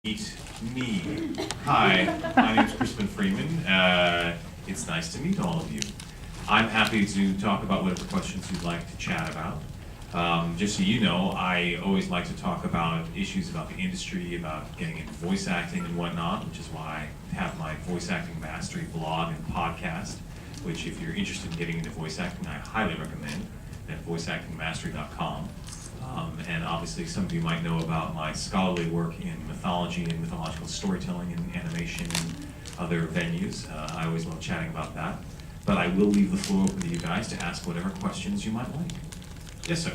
Meet me. Hi, my name is Chrispin Freeman. It's nice to meet all of you. I'm happy to talk about whatever questions you'd like to chat about. Just so you know, I always like to talk about issues about the industry, about getting into voice acting and whatnot, which is why I have my voice acting mastery blog and podcast, which if you're interested in getting into voice acting, I highly recommend at voiceactingmastery.com. And obviously some of you might know about my scholarly work in mythology and mythological storytelling and animation and other venues. I always love chatting about that. But I will leave the floor open to you guys to ask whatever questions you might like. Yes, sir.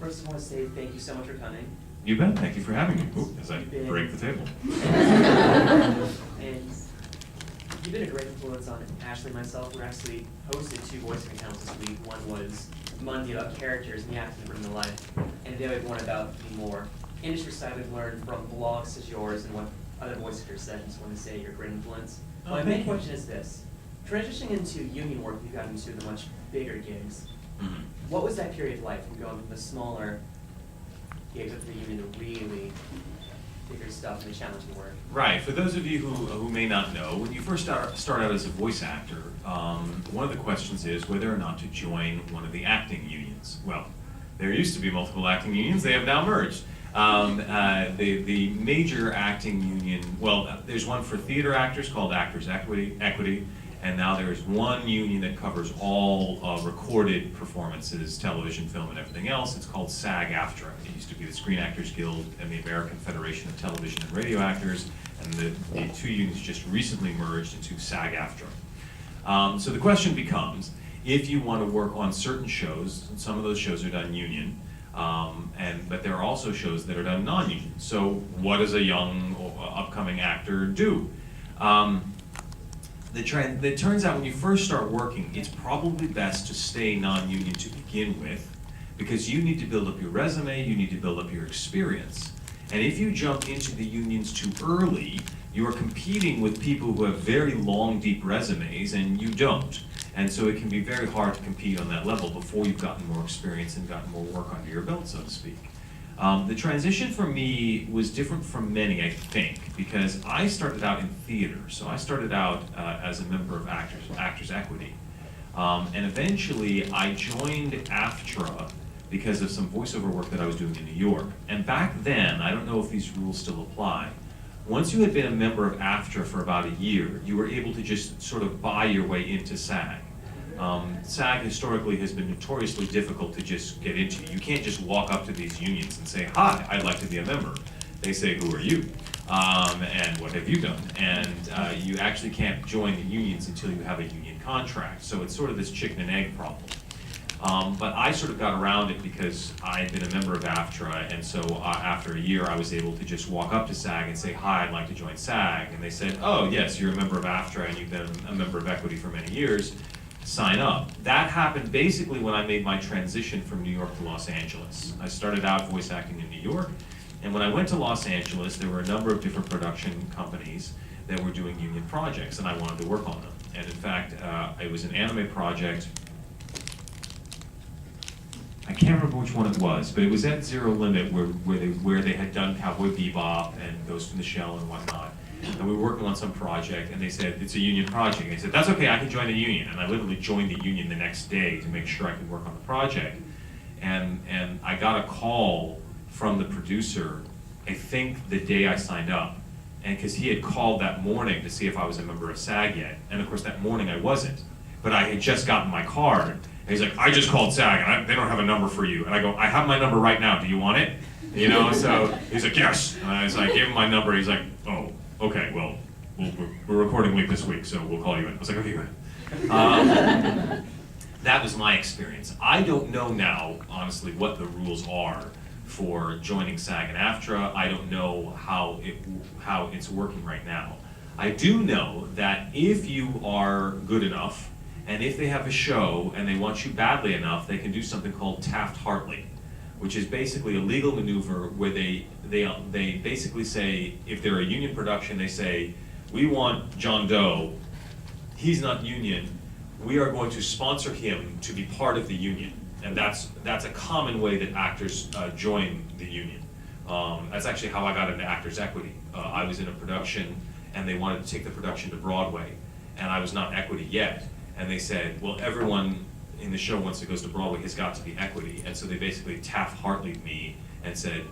First, I want to say thank you so much for coming. You bet. Thank you for having me. Ooh, as I break the table. And you've been a great influence on Ashley and myself. We actually hosted 2 voicing accounts this week. One was Monday about characters and the acting in real life, and today we have one about the more industry side we've learned from blogs such as yours and what other voice actors said. I just want to say you're a great influence. My main question is this. Transitioning into union work, you've gotten into the much bigger gigs. Mm-hmm. What was that period like from going from the smaller gigs up to the union to really bigger stuff and the challenging work? Right. For those of you who may not know, when you first start out as a voice actor, one of the questions is whether or not to join one of the acting unions. Well, there used to be multiple acting unions. They have now merged. The major acting union, well, there's one for theater actors called Actors Equity, and now there's one union that covers all recorded performances, television, film, and everything else. It's called SAG-AFTRA. It used to be the Screen Actors Guild and the American Federation of Television and Radio Actors, and the 2 unions just recently merged into SAG-AFTRA. So the question becomes, if you want to work on certain shows, and some of those shows are done union, but there are also shows that are done non-union. So what does a young upcoming actor do? It turns out when you first start working, it's probably best to stay non-union to begin with, because you need to build up your resume, you need to build up your experience. And if you jump into the unions too early, you are competing with people who have very long, deep resumes, and you don't. And so it can be very hard to compete on that level before you've gotten more experience and gotten more work under your belt, so to speak. The transition for me was different from many, I think, because I started out in theater. So I started out as a member of Actors Equity. And eventually I joined AFTRA because of some voiceover work that I was doing in New York. And back then, I don't know if these rules still apply, once you had been a member of AFTRA for about a year, you were able to just sort of buy your way into SAG. SAG historically has been notoriously difficult to just get into. You can't just walk up to these unions and say, "Hi, I'd like to be a member." They say, "Who are you? And what have you done?" And you actually can't join the unions until you have a union contract. So it's sort of this chicken and egg problem. But I sort of got around it because I had been a member of AFTRA, and so after a year I was able to just walk up to SAG and say, "Hi, I'd like to join SAG." And they said, "Oh yes, you're a member of AFTRA and you've been a member of Equity for many years. Sign up." That happened basically when I made my transition from New York to Los Angeles. I started out voice acting in New York, and when I went to Los Angeles, there were a number of different production companies that were doing union projects, and I wanted to work on them. And in fact, it was an anime project. I can't remember which one it was, but it was at Zero Limit where they had done Cowboy Bebop and Ghost in the Shell and whatnot. And we were working on some project, and they said, "It's a union project." And I said, "That's okay, I can join the union." And I literally joined the union the next day to make sure I could work on the project. And I got a call from the producer, I think the day I signed up, and because he had called that morning to see if I was a member of SAG yet. And of course that morning I wasn't, but I had just gotten my card. And he's like, "I just called SAG, and they don't have a number for you." And I go, "I have my number right now, do you want it?" You know, so he's like, "Yes." And I gave him my number, he's like, "Oh, okay, well, we're recording late this week, so we'll call you in." I was like, "Okay, good." That was my experience. I don't know now, honestly, what the rules are for joining SAG and AFTRA. I don't know how it's working right now. I do know that if you are good enough, and if they have a show and they want you badly enough, they can do something called Taft-Hartley, which is basically a legal maneuver where they basically say, if they're a union production, they say, "We want John Doe, he's not union, we are going to sponsor him to be part of the union." And that's a common way that actors join the union. That's actually how I got into Actors Equity. I was in a production, and they wanted to take the production to Broadway, and I was not equity yet. And they said, well, everyone in the show, once it goes to Broadway, has got to be equity. And so they basically Taft-Hartley'd me and said,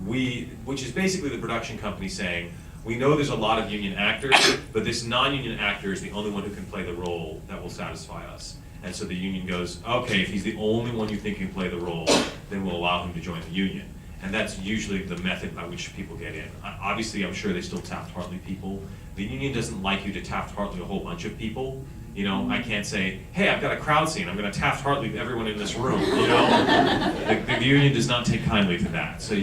which is basically the production company saying, we know there's a lot of union actors, but this non-union actor is the only one who can play the role that will satisfy us. And so the union goes, okay, if he's the only one you think can play the role, then we'll allow him to join the union. And that's usually the method by which people get in. Obviously, I'm sure they still Taft-Hartley people. The union doesn't like you to Taft-Hartley a whole bunch of people. You know, I can't say, hey, I've got a crowd scene, I'm gonna Taft-Hartley everyone in this room, you know? The union does not take kindly to that. So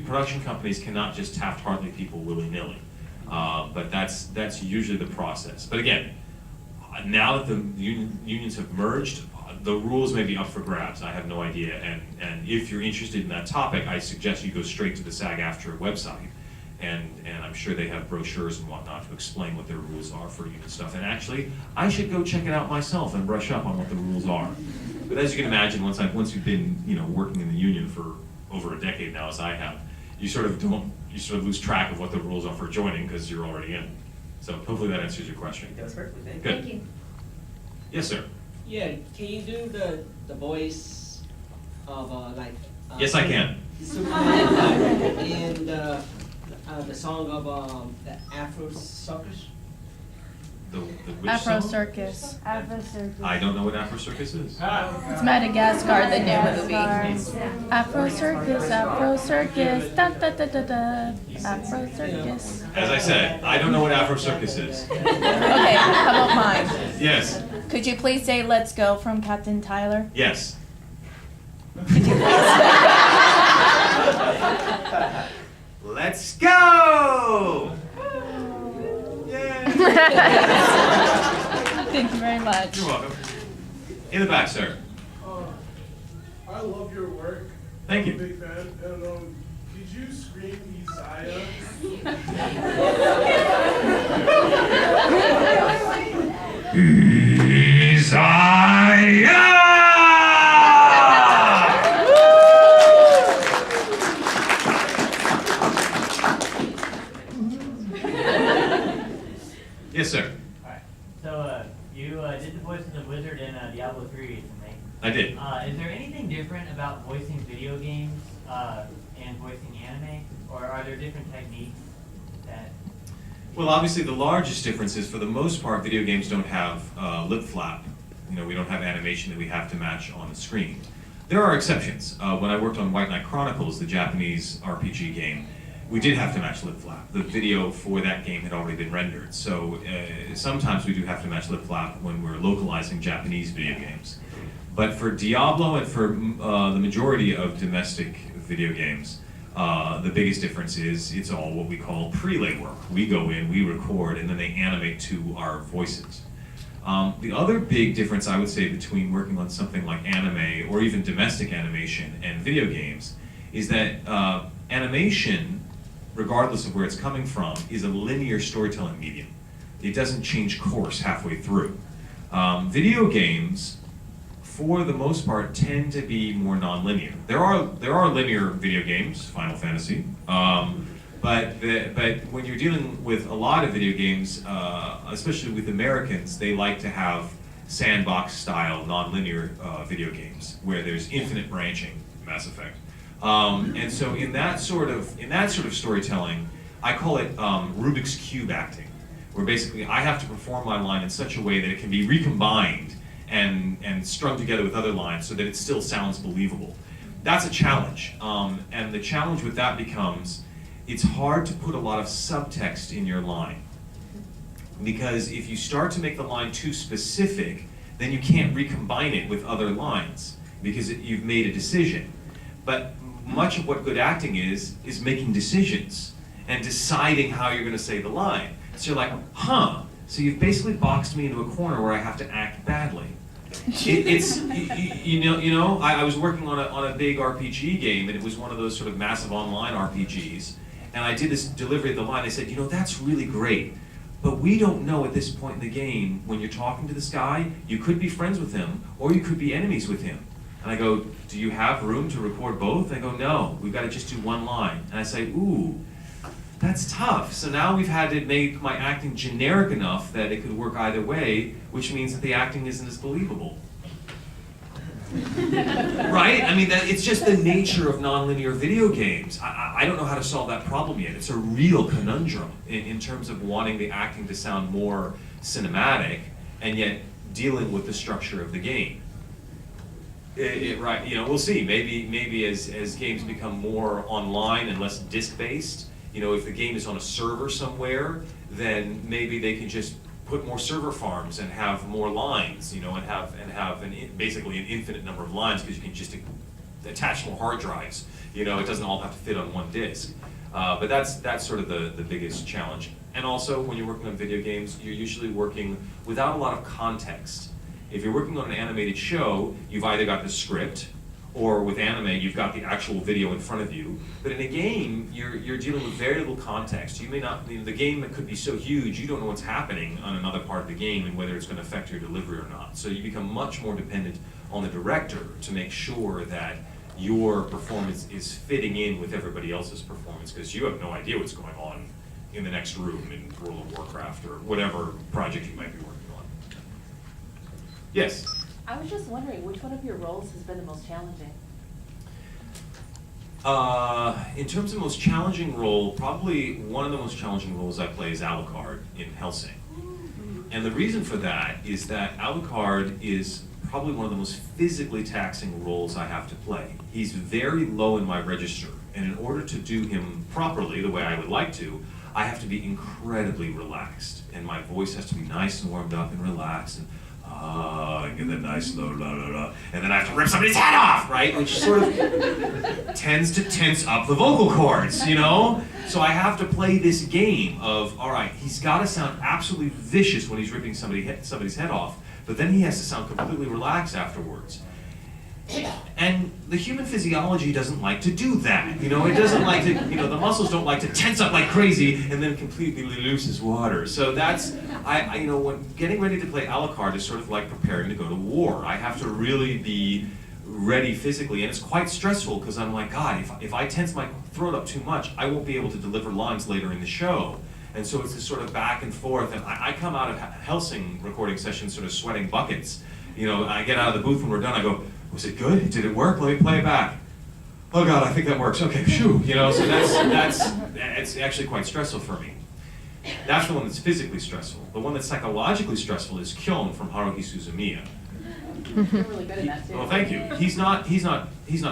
production companies cannot just Taft-Hartley people willy-nilly. But that's usually the process. But again, now that the unions have merged, the rules may be up for grabs. I have no idea. And if you're interested in that topic, I suggest you go straight to the SAG-AFTRA website. And I'm sure they have brochures and whatnot to explain what their rules are for union stuff. And actually, I should go check it out myself and brush up on what the rules are. But as you can imagine, once you've been working in the union for over a decade now, as I have, you sort of lose track of what the rules are for joining because you're already in. So hopefully that answers your question. That was perfect. Good. Thank you. Yes, sir. Yeah, can you do the voice of Yes, I can. Superman and the song of the Afro Circus? The which Afro song? Circus. Afro Circus. I don't know what Afro Circus is. It's Madagascar, the new movie. Afro Circus, Afro Circus, da da da da da. Afro Circus. As I said, I don't know what Afro Circus is. Okay, how about mine? Yes. Could you please say "Let's Go" from Captain Tyler? Yes. Could you please say? Let's go! Yay! Thank you very much. You're welcome. In the back, sir. I love your work. Thank I'm you. a big fan. And did you scream Isaiah? Yes, sir. Alright, so you did the voice of the wizard in Diablo 3 recently. I did. Is there anything different about voicing video games and voicing anime? Or are there different techniques that... Well, obviously the largest difference is, for the most part, video games don't have lip flap. We don't have animation that we have to match on the screen. There are exceptions. When I worked on White Knight Chronicles, the Japanese RPG game, we did have to match lip flap. The video for that game had already been rendered. So sometimes we do have to match lip flap when we're localizing Japanese video games. But for Diablo and for the majority of domestic video games, the biggest difference is it's all what we call prelay work. We go in, we record, and then they animate to our voices. The other big difference, I would say, between working on something like anime or even domestic animation and video games is that animation, regardless of where it's coming from, is a linear storytelling medium. It doesn't change course halfway through. Video games, for the most part, tend to be more non-linear. There are linear video games, Final Fantasy, but when you're dealing with a lot of video games, especially with Americans, they like to have sandbox-style, non-linear video games where there's infinite branching. Mass Effect. And so in that sort of storytelling, I call it Rubik's Cube acting, where basically I have to perform my line in such a way that it can be recombined and strung together with other lines so that it still sounds believable. That's a challenge, and the challenge with that becomes it's hard to put a lot of subtext in your line, because if you start to make the line too specific, then you can't recombine it with other lines because you've made a decision. But much of what good acting is making decisions and deciding how you're going to say the line. So you're like, huh, so you've basically boxed me into a corner where I have to act badly. I was working on a big RPG game, and it was one of those sort of massive online RPGs, and I did this delivery of the line. They said, that's really great, but we don't know at this point in the game, when you're talking to this guy, you could be friends with him, or you could be enemies with him. And I go, do you have room to record both? They go, no, we've got to just do one line. And I say, ooh, that's tough. So now we've had to make my acting generic enough that it could work either way, which means that the acting isn't as believable. Right? I mean, it's just the nature of nonlinear video games. I don't know how to solve that problem yet. It's a real conundrum in terms of wanting the acting to sound more cinematic and yet dealing with the structure of the game. Right, we'll see. Maybe as games become more online and less disc-based, if the game is on a server somewhere, then maybe they can just put more server farms and have more lines, and have basically an infinite number of lines because you can just attach more hard drives. It doesn't all have to fit on one disk. But that's sort of the biggest challenge. And also, when you're working on video games, you're usually working without a lot of context. If you're working on an animated show, you've either got the script, or with anime, you've got the actual video in front of you. But in a game, you're dealing with very little context. You may not, the game could be so huge, you don't know what's happening on another part of the game and whether it's going to affect your delivery or not. So you become much more dependent on the director to make sure that your performance is fitting in with everybody else's performance, because you have no idea what's going on in the next room in World of Warcraft or whatever project you might be working on. Yes? I was just wondering, which one of your roles has been the most challenging? In terms of most challenging role, probably one of the most challenging roles I play is Alucard in Hellsing. And the reason for that is that Alucard is probably one of the most physically taxing roles I have to play. He's very low in my register, and in order to do him properly, the way I would like to, I have to be incredibly relaxed, and my voice has to be nice and warmed up and relaxed, and get that nice low la la la, and then I have to rip somebody's head off, right? Which sort of tends to tense up the vocal cords, So I have to play this game of, all right, he's got to sound absolutely vicious when he's ripping somebody's head off, but then he has to sound completely relaxed afterwards. And the human physiology doesn't like to do that. It doesn't like to, the muscles don't like to tense up like crazy and then completely loose as water. So that's, when getting ready to play Alucard is sort of like preparing to go to war. I have to really be ready physically, and it's quite stressful because I'm like, God, if I tense my throat up too much, I won't be able to deliver lines later in the show. And so it's this sort of back and forth, and I come out of Hellsing recording sessions sort of sweating buckets. I get out of the booth when we're done, I go, was it good? Did it work? Let me play it back. Oh God, I think that works. Okay, phew. So it's actually quite stressful for me. That's the one that's physically stressful. The one that's psychologically stressful is Kyon from Haruhi Suzumiya. You're really good at that too. Well, thank you. He's not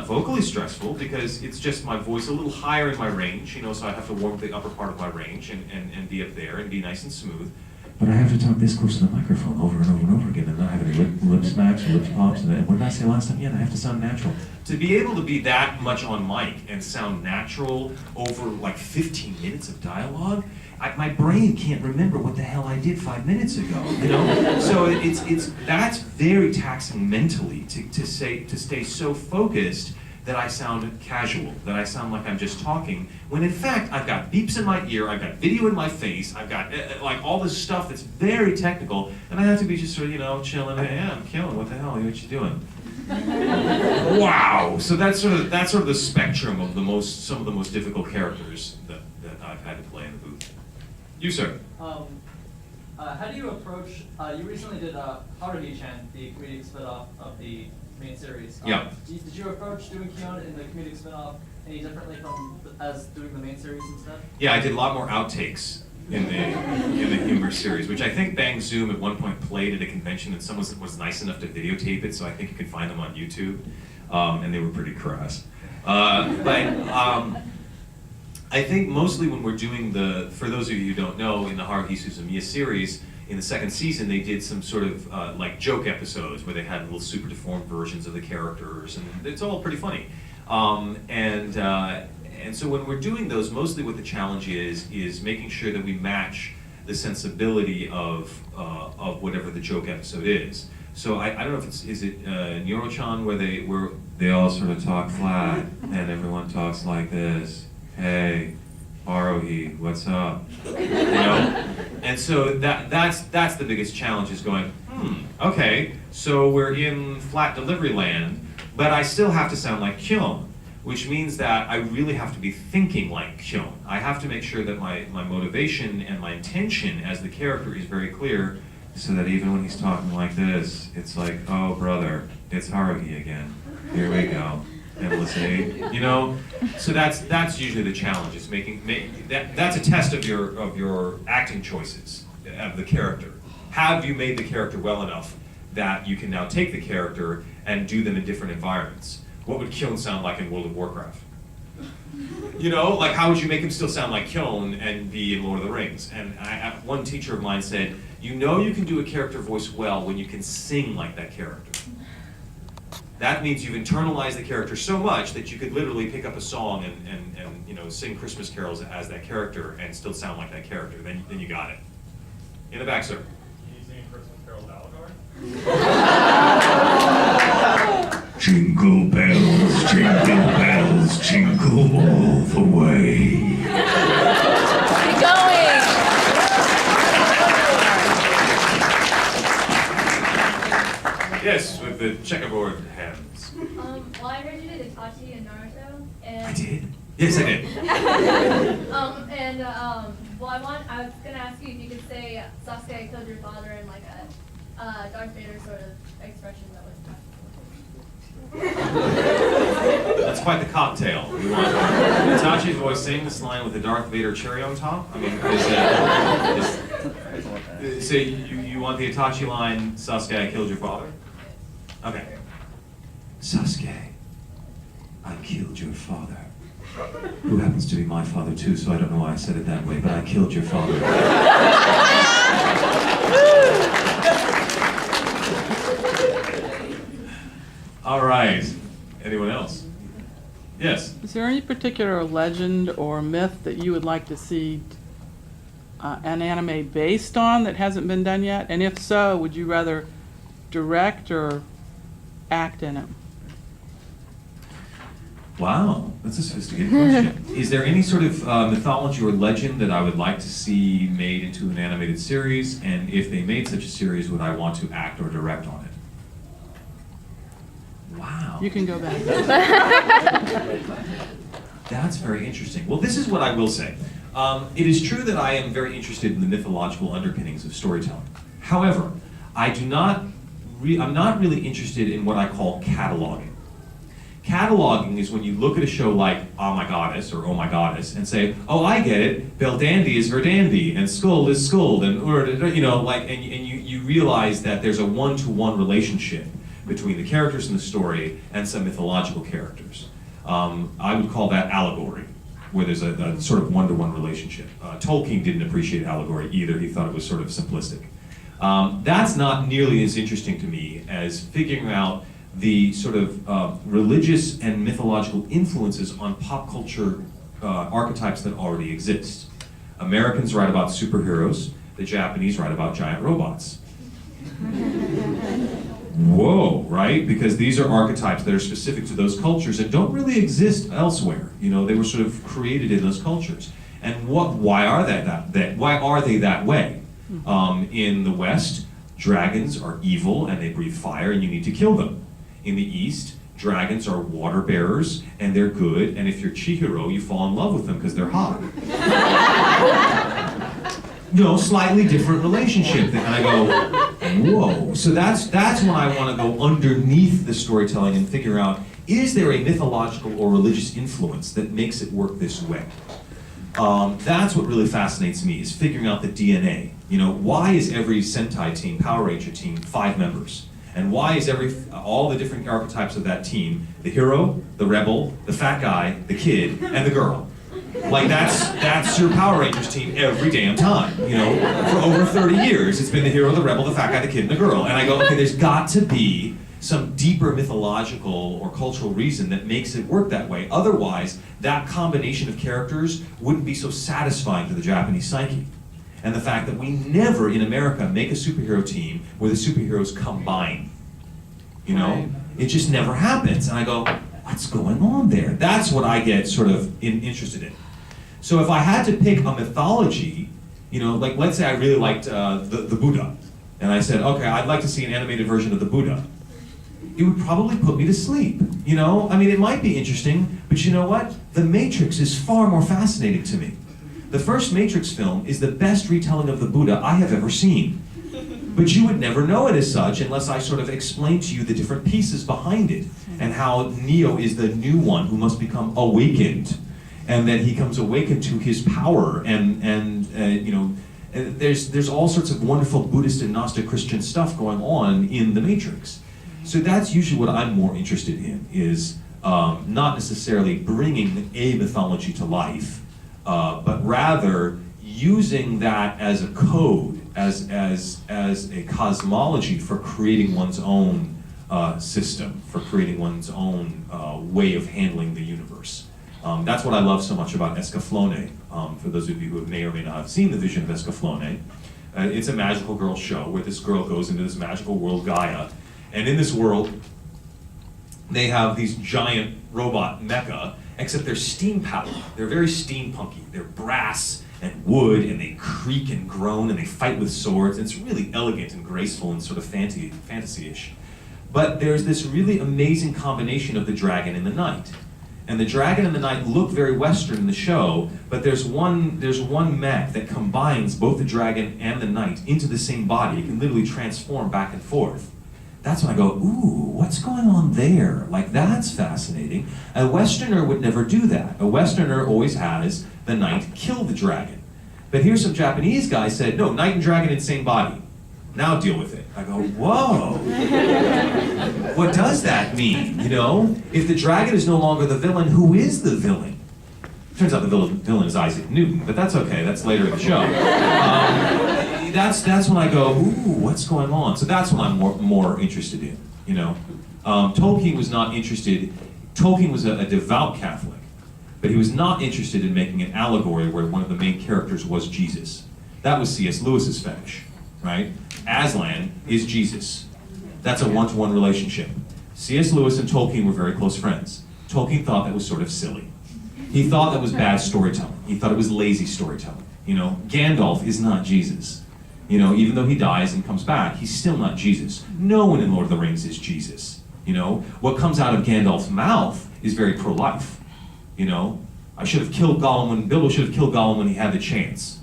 vocally stressful because it's just my voice a little higher in my range, so I have to warm the upper part of my range and be up there and be nice and smooth. But I have to talk this close to the microphone over and over and over again and not have any lip smacks or lip pops. And what did I say last time? Yeah, I have to sound natural. To be able to be that much on mic and sound natural over like 15 minutes of dialogue, my brain can't remember what the hell I did 5 minutes ago. So that's very taxing mentally to stay so focused that I sound casual, that I sound like I'm just talking, when in fact I've got beeps in my ear, I've got video in my face, I've got like all this stuff that's very technical, and I have to be just sort of, chilling, yeah, I'm killing, what the hell, what you doing? Wow! So that's sort of the spectrum of some of the most difficult characters that I've had to play in the booth. You, sir. How do you approach, you recently did Haruhi-chan, the comedic spin-off of the main series. Yeah. Did you approach doing Kyon in the comedic spin-off any differently from as doing the main series instead? Yeah, I did a lot more outtakes in the humor series, which I think Bang Zoom at one point played at a convention, and someone was nice enough to videotape it, so I think you can find them on YouTube, and they were pretty crass. I think mostly when we're doing for those of you who don't know, in the Haruhi Suzumiya series, in the second season, they did some sort of like joke episodes where they had little super deformed versions of the characters, and it's all pretty funny. And so when we're doing those, mostly what the challenge is making sure that we match the sensibility of whatever the joke episode is. So I don't know if is it Neurochan where they all sort of talk flat and everyone talks like this. Hey, Haruhi, what's up? And so that's the biggest challenge, is going, okay, so we're in flat delivery land, But I still have to sound like Kyung, which means that I really have to be thinking like Kyung. I have to make sure that my motivation and my intention as the character is very clear, so that even when he's talking like this, it's like, oh brother, it's Haruhi again. Here we go. Endless aid, you know? So that's usually the challenge, is that's a test of your acting choices, of the character. Have you made the character well enough that you can now take the character and do them in different environments? What would Kyun sound like in World of Warcraft? You know, like how would you make him still sound like Kyun and be in Lord of the Rings? And one teacher of mine said, you know you can do a character voice well when you can sing like that character. That means you've internalized the character so much that you could literally pick up a song and you know, sing Christmas carols as that character and still sound like that character. Then you got it. In the back, sir. Can you sing Christmas carols allegory? Jingle bells, jingle all the way. Keep going. Yes, with the checkerboard hands. Well, I heard you did Itachi and Naruto, and I did? Yes, I did. well, I was gonna ask you if you could say Sasuke killed your father in like a Darth Vader sort of expression that was That's quite the cocktail. You want Itachi's voice saying this line with the Darth Vader cherry on top? I mean, so you want the Itachi line, Sasuke, I killed your father? Okay. Sasuke, I killed your father. Who happens to be my father too, so I don't know why I said it that way, but I killed your father. All right. Anyone else? Yes. Is there any particular legend or myth that you would like to see an anime based on that hasn't been done yet? And if so, would you rather direct or act in it? Wow, that's a sophisticated question. Is there any sort of mythology or legend that I would like to see made into an animated series? And if they made such a series, would I want to act or direct on it? Wow. You can go back. That's very interesting. Well, this is what I will say. It is true that I am very interested in the mythological underpinnings of storytelling. However, I'm not really interested in what I call cataloging. Cataloging is when you look at a show like Oh My Goddess or Oh My Goddess and say, oh, I get it, Dandy is Verdandy, and Skuld is Skuld, and you know, like, and you realize that there's a one-to-one relationship between the characters in the story and some mythological characters. I would call that allegory, where there's a sort of one-to-one relationship. Tolkien didn't appreciate allegory either. He thought it was sort of simplistic. That's not nearly as interesting to me as figuring out the sort of religious and mythological influences on pop culture archetypes that already exist. Americans write about superheroes, the Japanese write about giant robots. Whoa, right? Because these are archetypes that are specific to those cultures and don't really exist elsewhere. You know, they were sort of created in those cultures. And why are they that way? In the West, dragons are evil and they breathe fire and you need to kill them. In the East, dragons are water bearers and they're good, and if you're Chihiro, you fall in love with them because they're hot. You know, slightly different relationship. And I go, whoa. So that's when I want to go underneath the storytelling and figure out, is there a mythological or religious influence that makes it work this way? That's what really fascinates me, is figuring out the DNA. You know, why is every Sentai team, Power Ranger team, 5 members? And why is all the different archetypes of that team, the hero, the rebel, the fat guy, the kid, and the girl? Like that's your Power Rangers team every damn time. You know, for over 30 years, it's been the hero, the rebel, the fat guy, the kid, and the girl. And I go, okay, there's got to be some deeper mythological or cultural reason that makes it work that way. Otherwise, that combination of characters wouldn't be so satisfying to the Japanese psyche. And the fact that we never in America make a superhero team where the superheroes combine. You know, right. It just never happens. And I go, what's going on there? That's what I get sort of interested in. So if I had to pick a mythology, you know, like let's say I really liked the Buddha, and I said, okay, I'd like to see an animated version of the Buddha. it would probably put me to sleep. You know, I mean, it might be interesting, but you know what? The Matrix is far more fascinating to me. The first Matrix film is the best retelling of the Buddha I have ever seen. But you would never know it as such unless I sort of explain to you the different pieces behind it, and how Neo is the new one who must become awakened, and that he comes awakened to his power, and you know, there's all sorts of wonderful Buddhist and Gnostic Christian stuff going on in the Matrix. So that's usually what I'm more interested in, is not necessarily bringing a mythology to life, but rather using that as a code, as a cosmology for creating one's own system, for creating one's own way of handling the universe. That's what I love so much about Escaflowne. For those of you who may or may not have seen the vision of Escaflowne, it's a magical girl show where this girl goes into this magical world, Gaia, and in this world, they have these giant robot mecha, except they're steam powered. They're very steampunky. They're brass and wood, and they creak and groan, and they fight with swords, and it's really elegant and graceful and sort of fantasy-ish. But there's this really amazing combination of the dragon and the knight. And the dragon and the knight look very Western in the show, but there's one mech that combines both the dragon and the knight into the same body. It can literally transform back and forth. That's when I go, ooh, what's going on there? Like, that's fascinating. A Westerner would never do that. A Westerner always has the knight kill the dragon. But here's some Japanese guy said, no, knight and dragon in the same body. Now deal with it. I go, whoa. What does that mean, you know? If the dragon is no longer the villain, who is the villain? Turns out the villain is Isaac Newton, but that's okay, that's later in the show. That's when I go, ooh, what's going on? So that's what I'm more interested in, you know? Tolkien was not interested, Tolkien was a devout Catholic, but he was not interested in making an allegory where one of the main characters was Jesus. That was C.S. Lewis's fetish, right? Aslan is Jesus. That's a one-to-one relationship. C.S. Lewis and Tolkien were very close friends. Tolkien thought that was sort of silly. He thought that was bad storytelling. He thought it was lazy storytelling. You know, Gandalf is not Jesus. You know, even though he dies and comes back, he's still not Jesus. No one in Lord of the Rings is Jesus. You know, what comes out of Gandalf's mouth is very pro-life. You know, Bilbo should have killed Gollum when he had the chance.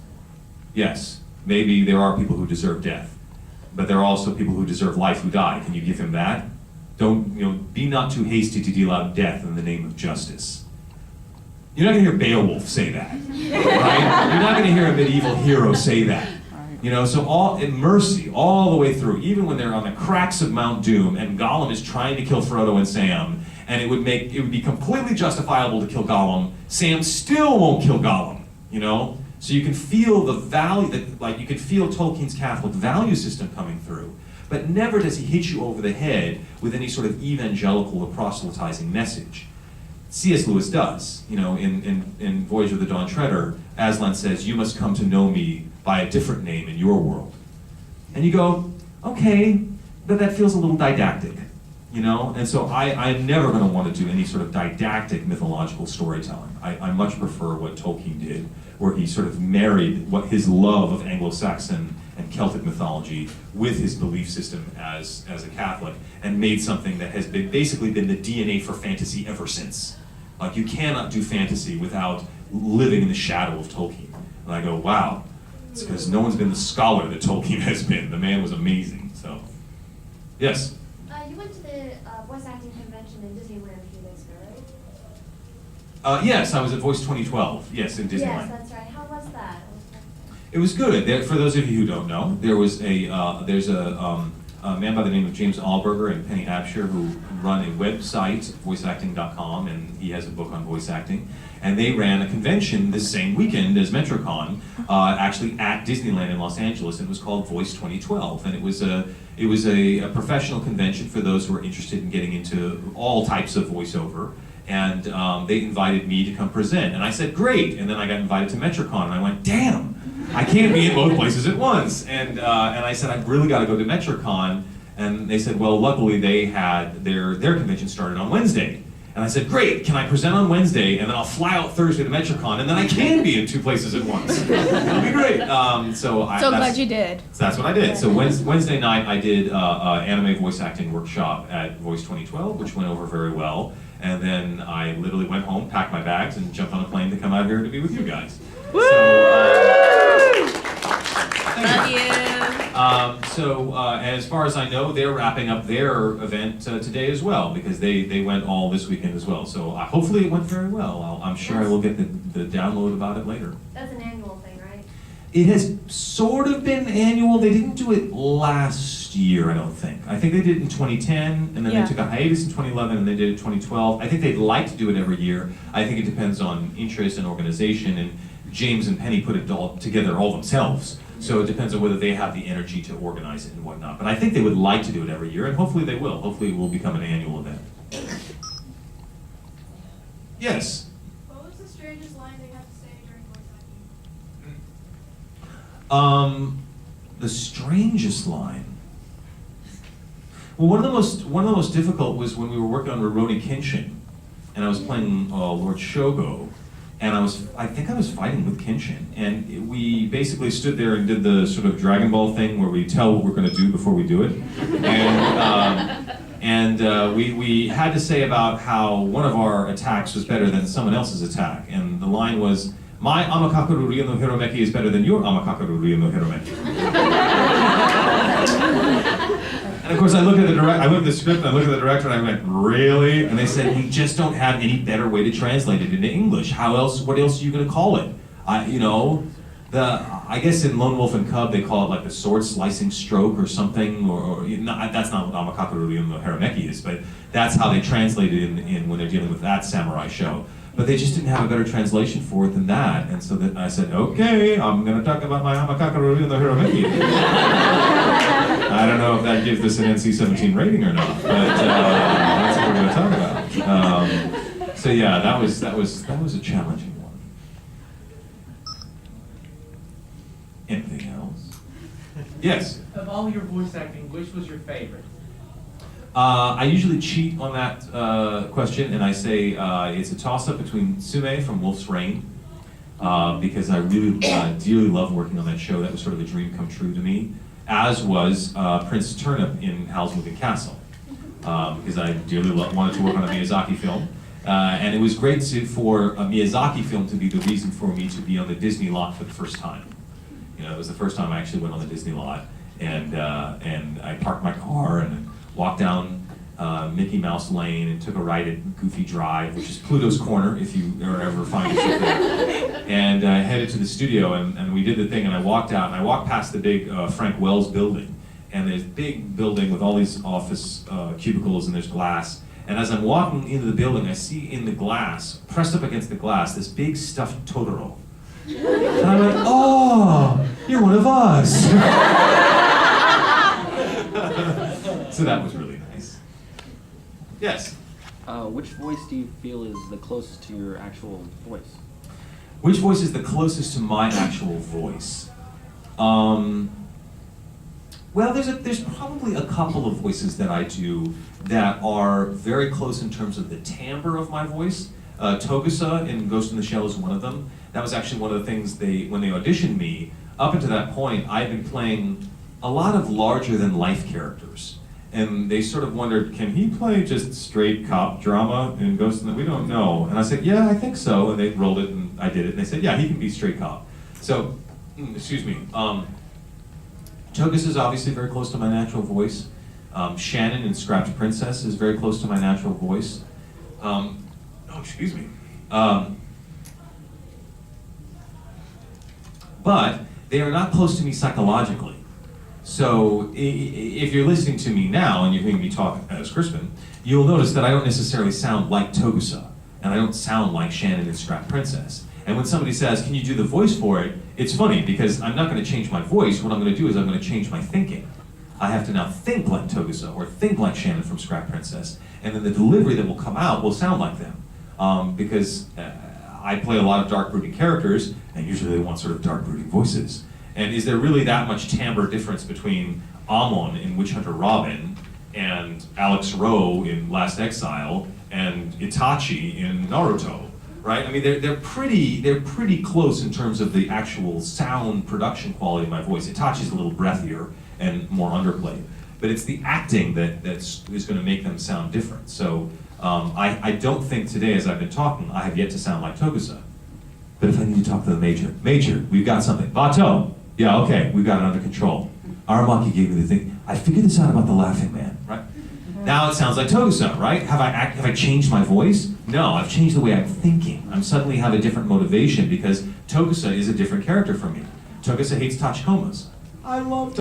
Yes, maybe there are people who deserve death, but there are also people who deserve life who die. Can you give him that? Don't, you know, be not too hasty to deal out death in the name of justice. You're not gonna hear Beowulf say that, right? You're not gonna hear a medieval hero say that. You know, so all in mercy, all the way through, even when they're on the cracks of Mount Doom and Gollum is trying to kill Frodo and Sam, and it would be completely justifiable to kill Gollum, Sam still won't kill Gollum, you know? So you can feel the value, like you can feel Tolkien's Catholic value system coming through, but never does he hit you over the head with any sort of evangelical or proselytizing message. C.S. Lewis does, you know, in Voyage of the Dawn Treader, Aslan says, you must come to know me by a different name in your world. And you go, okay, but that feels a little didactic, you know? And so I'm never gonna want to do any sort of didactic mythological storytelling. I much prefer what Tolkien did, where he sort of married what his love of Anglo-Saxon and Celtic mythology with his belief system as a Catholic, and made something that has basically been the DNA for fantasy ever since. Like, you cannot do fantasy without living in the shadow of Tolkien. And I go, wow, it's because no one's been the scholar that Tolkien has been. The man was amazing, so. Yes? You went to the voice acting convention in Disneyland a few days ago, right? Yes, I was at Voice 2012, yes, in Disneyland. Yes, that's right. How was that? It was good. For those of you who don't know, there's a man by the name of James Allberger and Penny Absher who run a website, voiceacting.com, and he has a book on voice acting. And they ran a convention this same weekend as Metrocon, actually at Disneyland in Los Angeles, and it was called Voice 2012. And it was a professional convention for those who are interested in getting into all types of voiceover. And they invited me to come present, and I said, great. And then I got invited to Metrocon, and I went, damn, I can't be in both places at once. And I said, I've really got to go to Metrocon. And they said, well, luckily they had their convention started on Wednesday. And I said, great, can I present on Wednesday, and then I'll fly out Thursday to Metrocon, and then I can be in 2 places at once. It'll be great. So glad you did. So that's what I did. So Wednesday night, I did anime voice acting workshop at Voice 2012, which went over very well. And then I literally went home, packed my bags, and jumped on a plane to come out here to be with you guys. Woo! Thank you. Love you. As far as I know, they're wrapping up their event today as well, because they went all this weekend as well. So hopefully it went very well. I'm sure I will get the download about it later. That's an annual thing, right? It has sort of been annual. They didn't do it last year, I don't think. I think they did it in 2010, and then Yeah. they took a hiatus in 2011, and they did it in 2012. I think they'd like to do it every year. I think it depends on interest and organization, and James and Penny put it all together all themselves. So it depends on whether they have the energy to organize it and whatnot. But I think they would like to do it every year, and hopefully they will. Hopefully it will become an annual event. Yes? What was the strangest line they had to say during voice acting? The strangest line. Well, one of the most difficult was when we were working on Rurouni Kenshin, and I was playing Lord Shogo, and I think I was fighting with Kenshin, and we basically stood there and did the sort of Dragon Ball thing where we tell what we're going to do before we do it, and we had to say about how one of our attacks was better than someone else's attack, and the line was, "My Amakakuru Ryu no Hiromeki is better than your Amakakuru Ryu no Hiromeki." And of course, I looked at the script, and I looked at the director, and I went, "Really?" And they said, "We just don't have any better way to translate it into English. What else are you going to call it?" I guess in Lone Wolf and Cub they call it like the sword slicing stroke or something, that's not what Amakakuru Ryu no Hiromeki is, but that's how they translate it in when they're dealing with that samurai show. But they just didn't have a better translation for it than that, and so I said, okay, I'm going to talk about my Amakakuru Ryu no Hiromeki. I don't know if that gives this an NC-17 rating or not, but that's what we're going to talk about. So yeah, that was a challenging one. Anything else? Yes? Of all your voice acting, which was your favorite? I usually cheat on that question, and I say it's a toss-up between Sume from Wolf's Rain, because I really dearly love working on that show. That was sort of a dream come true to me, as was Prince Turnip in Howl's Moving Castle, because I dearly wanted to work on a Miyazaki film. And it was great for a Miyazaki film to be the reason for me to be on the Disney lot for the first time. It was the first time I actually went on the Disney lot, and I parked my car and walked down Mickey Mouse Lane and took a ride at Goofy Drive, which is Pluto's Corner, if you ever find yourself there. And I headed to the studio, and we did the thing, and I walked out, and I walked past the big Frank Wells building, and there's a big building with all these office cubicles, and there's glass. And as I'm walking into the building, I see in the glass, pressed up against the glass, this big stuffed Totoro. And I went, oh, you're one of us. So that was really nice. Yes? Which voice do you feel is the closest to your actual voice? Which voice is the closest to my actual voice? Well, there's probably a couple of voices that I do that are very close in terms of the timbre of my voice. Togusa in Ghost in the Shell is one of them. That was actually one of the things when they auditioned me. Up until that point, I'd been playing a lot of larger-than-life characters. And they sort of wondered, can he play just straight cop drama in Ghost in the... We don't know. And I said, yeah, I think so. And they rolled it, and I did it. And they said, yeah, he can be straight cop. So, excuse me. Togus is obviously very close to my natural voice. Shannon in Scrapped Princess is very close to my natural voice. Oh, excuse me. But they are not close to me psychologically. So if you're listening to me now and you're hearing me talk as Chrispin, you'll notice that I don't necessarily sound like Togusa, and I don't sound like Shannon in Scrap Princess. And when somebody says, can you do the voice for it, it's funny because I'm not going to change my voice. What I'm going to do is I'm going to change my thinking. I have to now think like Togusa or think like Shannon from Scrap Princess, and then the delivery that will come out will sound like them. Because I play a lot of dark brooding characters, and usually they want sort of dark brooding voices. And is there really that much timbre difference between Amon in Witch Hunter Robin and Alex Rowe in Last Exile and Itachi in Naruto, right? I mean, they're pretty close in terms of the actual sound production quality of my voice. Itachi's a little breathier and more underplayed, but it's the acting is going to make them sound different. So I don't think today, as I've been talking, I have yet to sound like Togusa. But if I need to talk to the Major, we've got something. Bato, yeah, okay, we've got it under control. Aramaki gave me the thing. I figured this out about the Laughing Man, right? Now it sounds like Togusa, right? Have I changed my voice? No, I've changed the way I'm thinking. I'm suddenly have a different motivation because Togusa is a different character from me. Togusa hates Tachikomas. I love